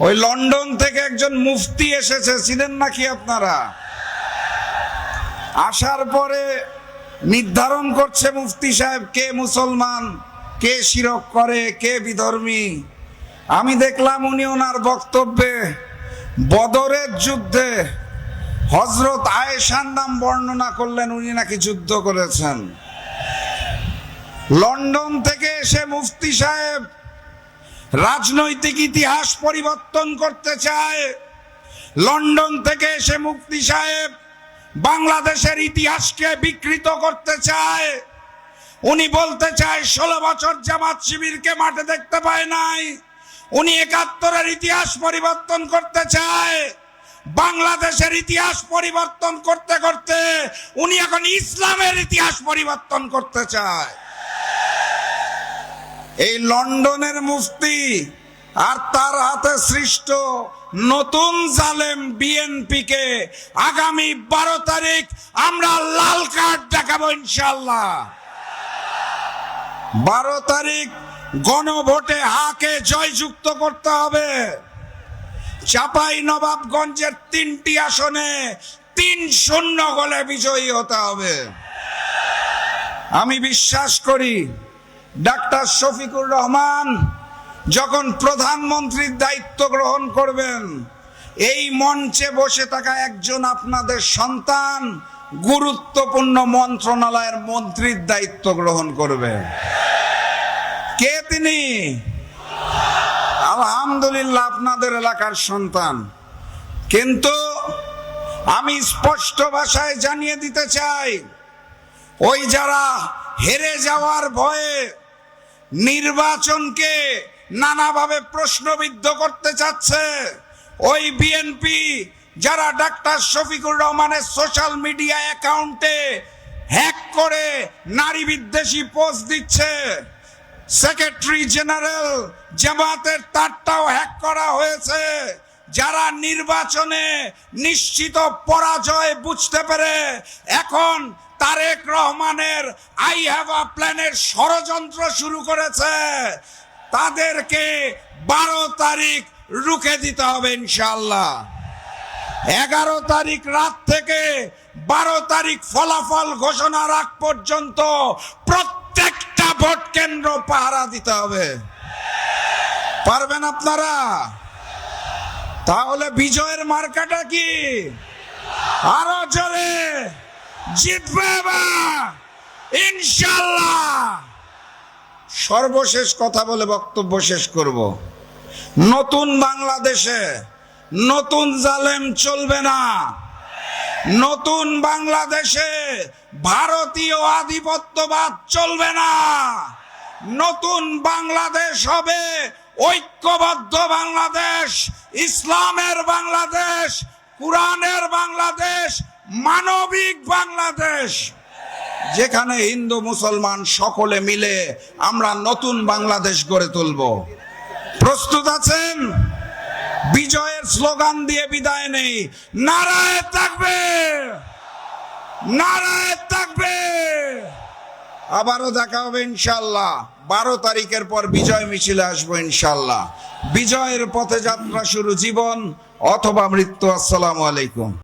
ওই লন্ডন থেকে একজন মুফতি এসেছে, চিনেন নাকি আপনারা? আসার পরে নির্ধারণ করছে মুফতি সাহেব কে মুসলমান, কে শিরক করে, কে বিধর্মী। আমি দেখলাম উনি ওনার বক্তব্যে বদরের যুদ্ধে হযরত আয়েশার নাম বর্ণনা করলেন, উনি নাকি যুদ্ধ করেছেন। লন্ডন থেকে এসে মুফতি সাহেব রাজনৈতিক ইতিহাস পরিবর্তন করতে চায়। লন্ডন থেকে এসে মুফতি সাহেব বাংলাদেশের ইতিহাসকে বিকৃত করতে চায়। উনি বলতে চায় 16 বছর জামাত শিবিরকে মাঠে দেখতে পায় নাই। উনি 71-এর ইতিহাস পরিবর্তন করতে চায়। বাংলাদেশের ইতিহাস পরিবর্তন করতে করতে উনি এখন ইসলামের ইতিহাস পরিবর্তন করতে চায়। এই লন্ডনের মুফতি আর তার হাতে সৃষ্ট নতুন জালেম বিএনপিকে আগামী 12 তারিখ আমরা লাল কার্ড দেখাবো ইনশাআল্লাহ। 12 তারিখ গণভোটে হাকে জয়যুক্ত করতে হবে। চাঁপাইনবাবগঞ্জের 3টি আসনে 3-0 গোলে বিজয়ী হতে হবে। আমি বিশ্বাস করি ডাক্তার শফিকুর রহমান যখন প্রধানমন্ত্রীর দায়িত্ব গ্রহণ করবেন, এই মঞ্চে বসে থাকা একজন আপনাদের সন্তান গুরুত্বপূর্ণ মন্ত্রণালয়ের মন্ত্রীর দায়িত্ব গ্রহণ করবে। কে তিনি? আলহামদুলিল্লাহ, আপনাদের এলাকার সন্তান। কিন্তু আমি স্পষ্ট ভাষায় জানিয়ে দিতে চাই, ওই যারা হেরে যাওয়ার ভয়ে নির্বাচনকে নানাভাবে প্রশ্নবিদ্ধ করতে চাচ্ছে, ওই বিএনপি যারা ডাক্তার শফিকুর রহমানের সোশ্যাল মিডিয়া অ্যাকাউন্টে হ্যাক করে নারী বিদ্বেষী পোস্ট দিচ্ছে, সেক্রেটারি জেনারেল জামাতের তারটাও হ্যাক করা হয়েছে, যারা নির্বাচনে নিশ্চিত পরাজয় বুঝতে পেরে এখন তারেক রহমানের আই হ্যাভ আ প্ল্যানের ষড়যন্ত্র শুরু করেছে, তাদেরকে 12 তারিখ রুখে দিতে হবে ইনশাআল্লাহ। 11 তারিখ রাত থেকে 12 তারিখ ফলাফল ঘোষণার আগ পর্যন্ত প্রত্যেকটা ভোট কেন্দ্র পাহারা দিতে হবে। পারবেন আপনারা? তাহলে বিজয়ের মার্কাটা কি? আরো জোরে জিতবে ইনশাআল্লাহ। সর্বশেষ কথা বলে বক্তব্য শেষ করব। নতুন বাংলাদেশে নতুন জালেম চলবে না। নতুন বাংলাদেশে ভারতীয় আধিপত্যবাদ চলবে না। নতুন বাংলাদেশ হবে ঐক্যবদ্ধ বাংলাদেশ, ইসলামের বাংলাদেশ, কুরআনের বাংলাদেশ, মানবিক বাংলাদেশ, যেখানে হিন্দু মুসলমান সকলে মিলে আমরা নতুন বাংলাদেশ গড়ে তুলব। প্রস্তুত আছেন? বিজয়ের স্লোগান দিয়ে বিদায় নেই। নারায়ে তাকবীর, নারায়ে তাকবীর। আবারও দেখা হবে ইনশাআল্লাহ। 12 তারিখের পর বিজয় মিছিলে আসবো ইনশাআল্লাহ। বিজয়ের পথে যাত্রা শুরু, জীবন অথবা মৃত্যু। আসসালামু আলাইকুম।